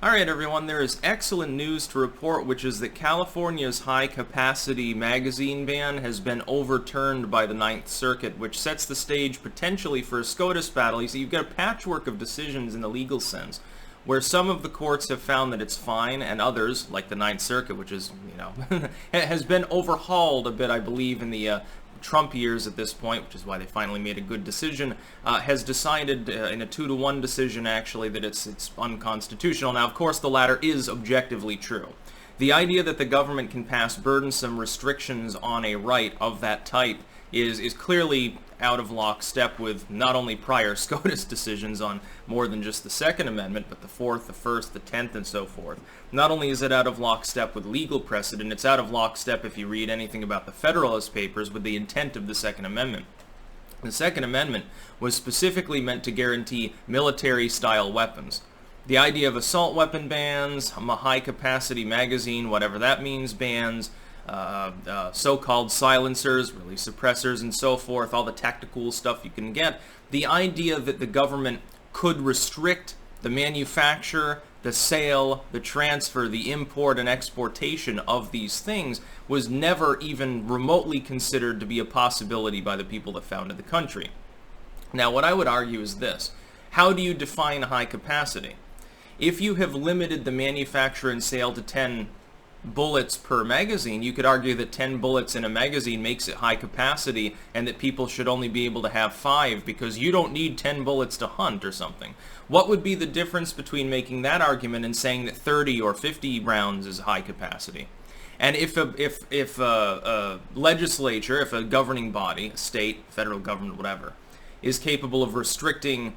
Alright everyone, there is excellent news to report, which is that California's high-capacity magazine ban has been overturned by the Ninth Circuit, which sets the stage potentially for a SCOTUS battle. You see, you've got a patchwork of decisions in the legal sense, where some of the courts have found that it's fine, and others, like the Ninth Circuit, which is, has been overhauled a bit, I believe, in the Trump years at this point, which is why they finally made a good decision, has decided in a 2-to-1 decision, actually, that it's unconstitutional. Now, of course, the latter is objectively true. The idea that the government can pass burdensome restrictions on a right of that type is clearly out of lockstep with not only prior SCOTUS decisions on more than just the Second Amendment, but the Fourth, the First, the Tenth, and so forth. Not only is it out of lockstep with legal precedent, it's out of lockstep if you read anything about the Federalist Papers with the intent of the Second Amendment. The Second Amendment was specifically meant to guarantee military-style weapons. The idea of assault weapon bans, a high-capacity magazine, whatever that means, bans, so-called silencers, really suppressors and so forth, all the tactical stuff you can get. The idea that the government could restrict the manufacture, the sale, the transfer, the import and exportation of these things was never even remotely considered to be a possibility by the people that founded the country. Now, what I would argue is this. How do you define high capacity? If you have limited the manufacture and sale to 10 bullets per magazine, you could argue that 10 bullets in a magazine makes it high capacity and that people should only be able to have 5 because you don't need 10 bullets to hunt or something. What would be the difference between making that argument and saying that 30 or 50 rounds is high capacity? And if a legislature, if a governing body, a state, federal government, whatever, is capable of restricting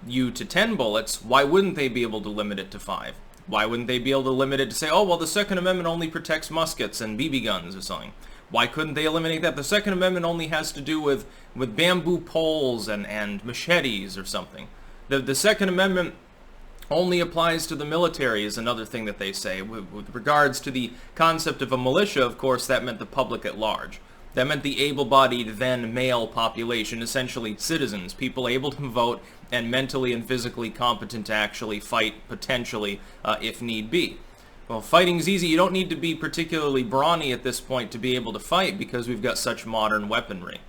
you to 10 bullets, why wouldn't they be able to limit it to 5? Why wouldn't they be able to limit it to say, oh, well, the Second Amendment only protects muskets and BB guns or something? Why couldn't they eliminate that? The Second Amendment only has to do with bamboo poles and machetes or something. The Second Amendment only applies to the military is another thing that they say. With regards to the concept of a militia, of course, that meant the public at large. That meant the able-bodied, then male population, essentially citizens, people able to vote and mentally and physically competent to actually fight, potentially, if need be. Well, fighting's easy. You don't need to be particularly brawny at this point to be able to fight because we've got such modern weaponry.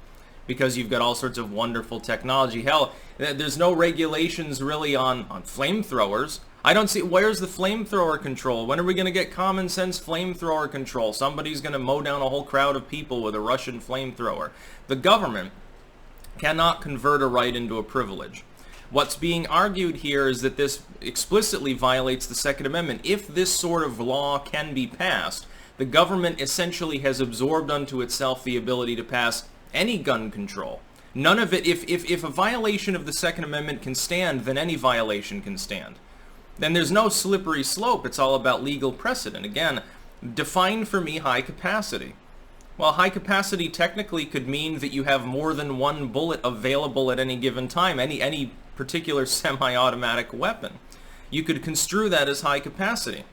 Because you've got all sorts of wonderful technology. Hell, there's no regulations really on flamethrowers. I don't see, where's the flamethrower control? When are we going to get common sense flamethrower control? Somebody's going to mow down a whole crowd of people with a Russian flamethrower. The government cannot convert a right into a privilege. What's being argued here is that this explicitly violates the Second Amendment. If this sort of law can be passed, the government essentially has absorbed unto itself the ability to pass any gun control. None of it, if a violation of the Second Amendment can stand, then any violation can stand. Then there's no slippery slope. It's all about legal precedent. Again, define for me high capacity. Well, high capacity technically could mean that you have more than one bullet available at any given time, any particular semi-automatic weapon. You could construe that as high capacity.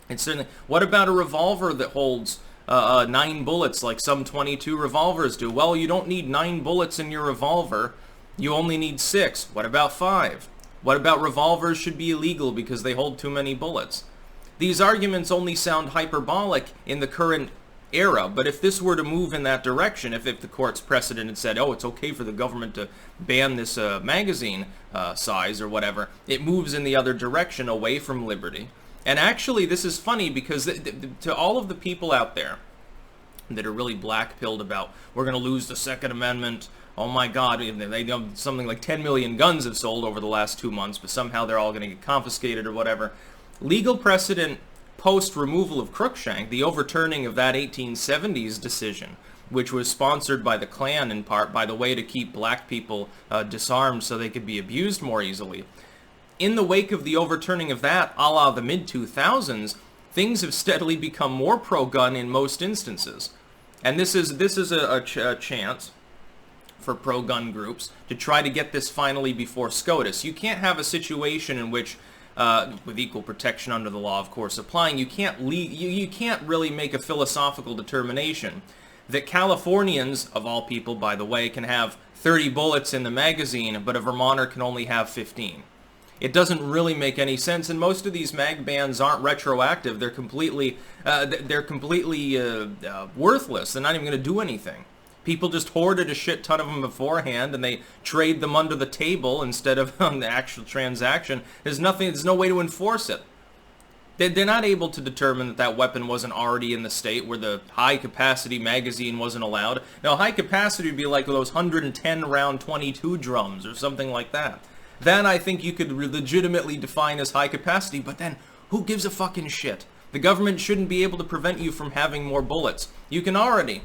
And certainly, what about a revolver that holds 9 bullets like some .22 revolvers do? Well, you don't need 9 bullets in your revolver. You only need 6. What about 5? What about revolvers should be illegal because they hold too many bullets? These arguments only sound hyperbolic in the current era, but if this were to move in that direction, if the court's precedent had said, oh, it's okay for the government to ban this magazine size or whatever, it moves in the other direction away from liberty. And actually, this is funny because to all of the people out there that are really black-pilled about, we're going to lose the Second Amendment, oh my God, they know something like 10 million guns have sold over the last 2 months, but somehow they're all going to get confiscated or whatever. Legal precedent post-removal of Cruikshank, the overturning of that 1870s decision, which was sponsored by the Klan in part, by the way, to keep black people disarmed so they could be abused more easily. In the wake of the overturning of that, a la the mid-2000s, things have steadily become more pro-gun in most instances. And this is a chance for pro-gun groups to try to get this finally before SCOTUS. You can't have a situation in which, with equal protection under the law, of course, applying, you can't really make a philosophical determination that Californians, of all people, by the way, can have 30 bullets in the magazine, but a Vermonter can only have 15. It doesn't really make any sense, and most of these mag bans aren't retroactive. They're completely worthless. They're not even going to do anything. People just hoarded a shit ton of them beforehand, and they trade them under the table instead of on the actual transaction. There's no way to enforce it. They're not able to determine that that weapon wasn't already in the state where the high-capacity magazine wasn't allowed. Now, high capacity would be like those 110-round 22 drums or something like that. That I think you could legitimately define as high capacity, but then who gives a fucking shit? The government shouldn't be able to prevent you from having more bullets. You can already,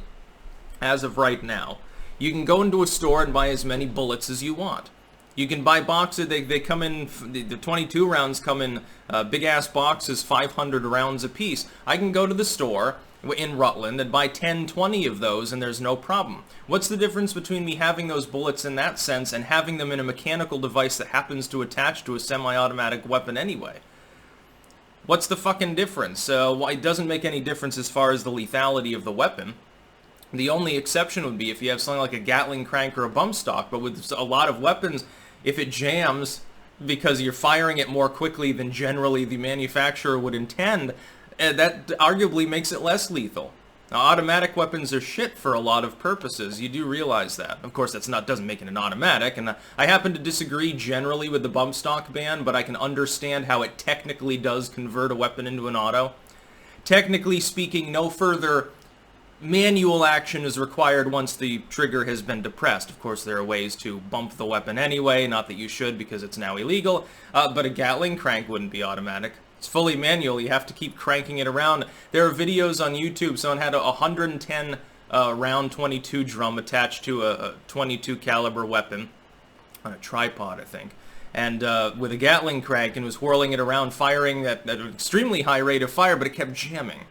as of right now, you can go into a store and buy as many bullets as you want. You can buy boxes, they come in, the 22 rounds come in big-ass boxes, 500 rounds apiece. I can go to the store in Rutland and buy 10, 20 of those, and there's no problem. What's the difference between me having those bullets in that sense and having them in a mechanical device that happens to attach to a semi-automatic weapon anyway? What's the fucking difference? It doesn't make any difference as far as the lethality of the weapon. The only exception would be if you have something like a Gatling crank or a bump stock, but with a lot of weapons, if it jams because you're firing it more quickly than generally the manufacturer would intend, that arguably makes it less lethal. Now, automatic weapons are shit for a lot of purposes. You do realize that. Of course, doesn't make it an automatic, and I happen to disagree generally with the bump stock ban, but I can understand how it technically does convert a weapon into an auto. Technically speaking, no further manual action is required once the trigger has been depressed. Of course, there are ways to bump the weapon anyway, not that you should because it's now illegal, but a Gatling crank wouldn't be automatic. It's fully manual. You have to keep cranking it around. There are videos on YouTube. Someone had a 110 round 22 drum attached to a 22 caliber weapon on a tripod, I think, and with a Gatling crank, and was whirling it around, firing at an extremely high rate of fire, but it kept jamming.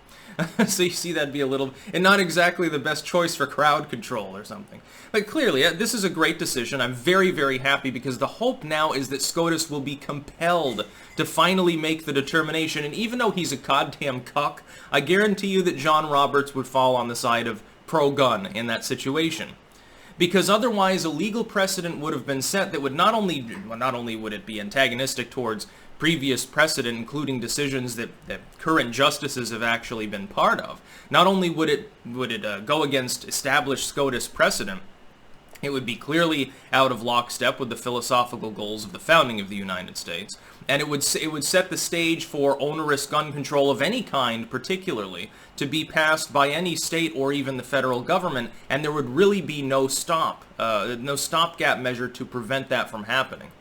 So you see that'd be and not exactly the best choice for crowd control or something. But clearly, this is a great decision. I'm very, very happy because the hope now is that SCOTUS will be compelled to finally make the determination. And even though he's a goddamn cuck, I guarantee you that John Roberts would fall on the side of pro-gun in that situation. Because otherwise, a legal precedent would have been set that would not only would it be antagonistic towards previous precedent, including decisions that current justices have actually been part of. Not only would it go against established SCOTUS precedent, it would be clearly out of lockstep with the philosophical goals of the founding of the United States, and it would set the stage for onerous gun control of any kind, particularly, to be passed by any state or even the federal government, and there would really be no stopgap measure to prevent that from happening.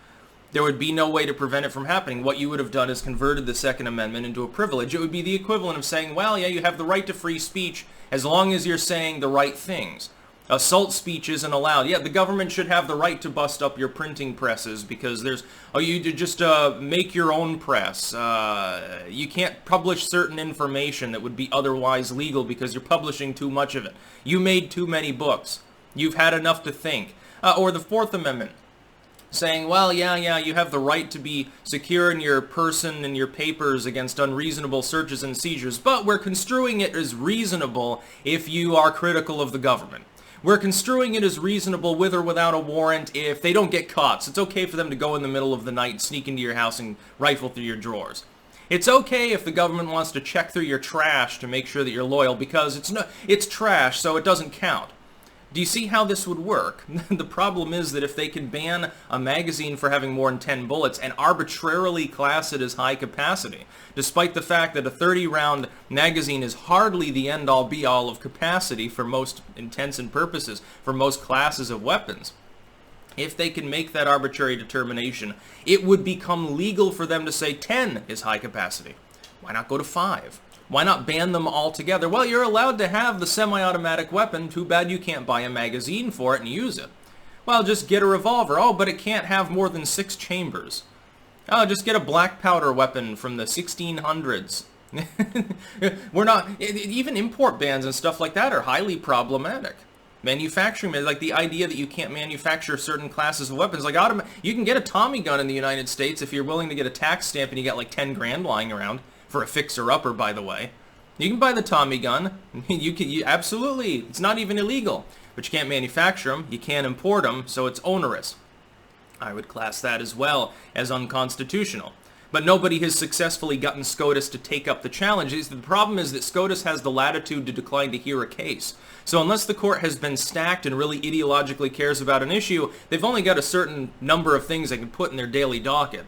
There would be no way to prevent it from happening. What you would have done is converted the Second Amendment into a privilege. It would be the equivalent of saying, well, yeah, you have the right to free speech as long as you're saying the right things. Assault speech isn't allowed. Yeah, the government should have the right to bust up your printing presses because you just make your own press. You can't publish certain information that would be otherwise legal because you're publishing too much of it. You made too many books. You've had enough to think. Or the Fourth Amendment, saying, well, yeah, you have the right to be secure in your person and your papers against unreasonable searches and seizures, but we're construing it as reasonable if you are critical of the government. We're construing it as reasonable with or without a warrant if they don't get caught. So it's okay for them to go in the middle of the night, sneak into your house, and rifle through your drawers. It's okay if the government wants to check through your trash to make sure that you're loyal because it's trash, so it doesn't count. Do you see how this would work? The problem is that if they can ban a magazine for having more than 10 bullets and arbitrarily class it as high capacity, despite the fact that a 30-round magazine is hardly the end-all be-all of capacity for most intents and purposes, for most classes of weapons, if they can make that arbitrary determination, it would become legal for them to say 10 is high capacity. Why not go to 5? Why not ban them altogether? Well, you're allowed to have the semi-automatic weapon. Too bad you can't buy a magazine for it and use it. Well, just get a revolver. Oh, but it can't have more than 6 chambers. Oh, just get a black powder weapon from the 1600s. Even import bans and stuff like that are highly problematic. Manufacturing, like the idea that you can't manufacture certain classes of weapons, like you can get a Tommy gun in the United States if you're willing to get a tax stamp and you got like 10 grand lying around. For a fixer-upper, by the way. You can buy the Tommy gun. Absolutely. It's not even illegal. But you can't manufacture them. You can't import them, so it's onerous. I would class that as well as unconstitutional. But nobody has successfully gotten SCOTUS to take up the challenge. The problem is that SCOTUS has the latitude to decline to hear a case. So unless the court has been stacked and really ideologically cares about an issue, they've only got a certain number of things they can put in their daily docket.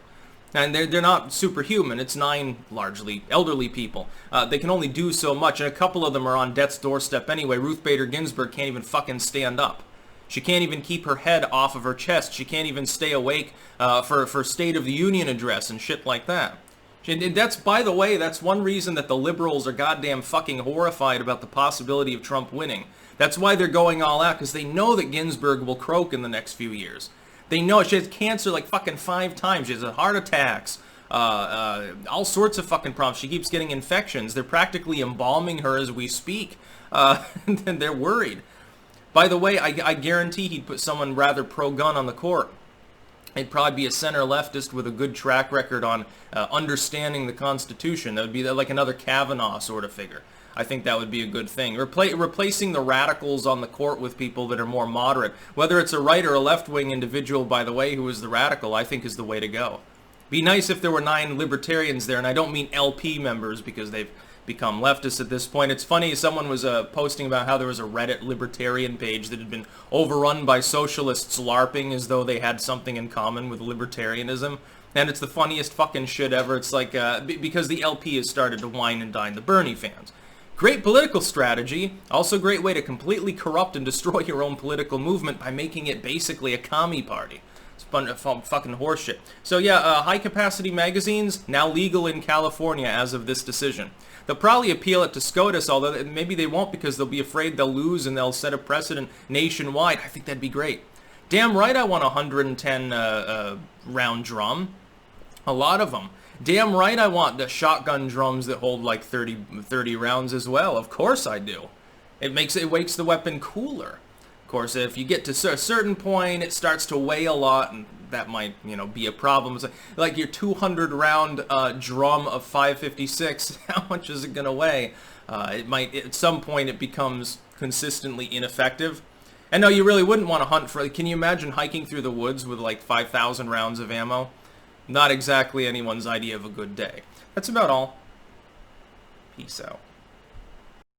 And they're not superhuman. It's 9 largely elderly people. They can only do so much, and a couple of them are on death's doorstep anyway. Ruth Bader Ginsburg can't even fucking stand up. She can't even keep her head off of her chest. She can't even stay awake for State of the Union address and shit like that. That's, by the way, that's one reason that the liberals are goddamn fucking horrified about the possibility of Trump winning. That's why they're going all out, because they know that Ginsburg will croak in the next few years. They know she has cancer like fucking 5 times. She has heart attacks, all sorts of fucking problems. She keeps getting infections. They're practically embalming her as we speak, and they're worried. By the way, I guarantee he'd put someone rather pro-gun on the court. It'd probably be a center leftist with a good track record on understanding the Constitution. That would be like another Kavanaugh sort of figure. I think that would be a good thing. Replacing the radicals on the court with people that are more moderate. Whether it's a right or a left-wing individual, by the way, who is the radical, I think is the way to go. Be nice if there were 9 libertarians there, and I don't mean LP members because they've become leftists at this point. It's funny, someone was posting about how there was a Reddit libertarian page that had been overrun by socialists LARPing as though they had something in common with libertarianism. And it's the funniest fucking shit ever. It's like, because the LP has started to wine and dine the Bernie fans. Great political strategy, also great way to completely corrupt and destroy your own political movement by making it basically a commie party. It's fucking horseshit. So yeah, high-capacity magazines, now legal in California as of this decision. They'll probably appeal it to SCOTUS, although maybe they won't because they'll be afraid they'll lose and they'll set a precedent nationwide. I think that'd be great. Damn right I want a 110 round drum. A lot of them. Damn right I want the shotgun drums that hold like 30 rounds as well. Of course I do. It makes the weapon cooler. Of course, if you get to a certain point, it starts to weigh a lot, and that might, be a problem. It's like your 200 round drum of 5.56. How much is it gonna weigh? It might at some point it becomes consistently ineffective. And no, you really wouldn't want to hunt for. Can you imagine hiking through the woods with like 5,000 rounds of ammo? Not exactly anyone's idea of a good day. That's about all. Peace out.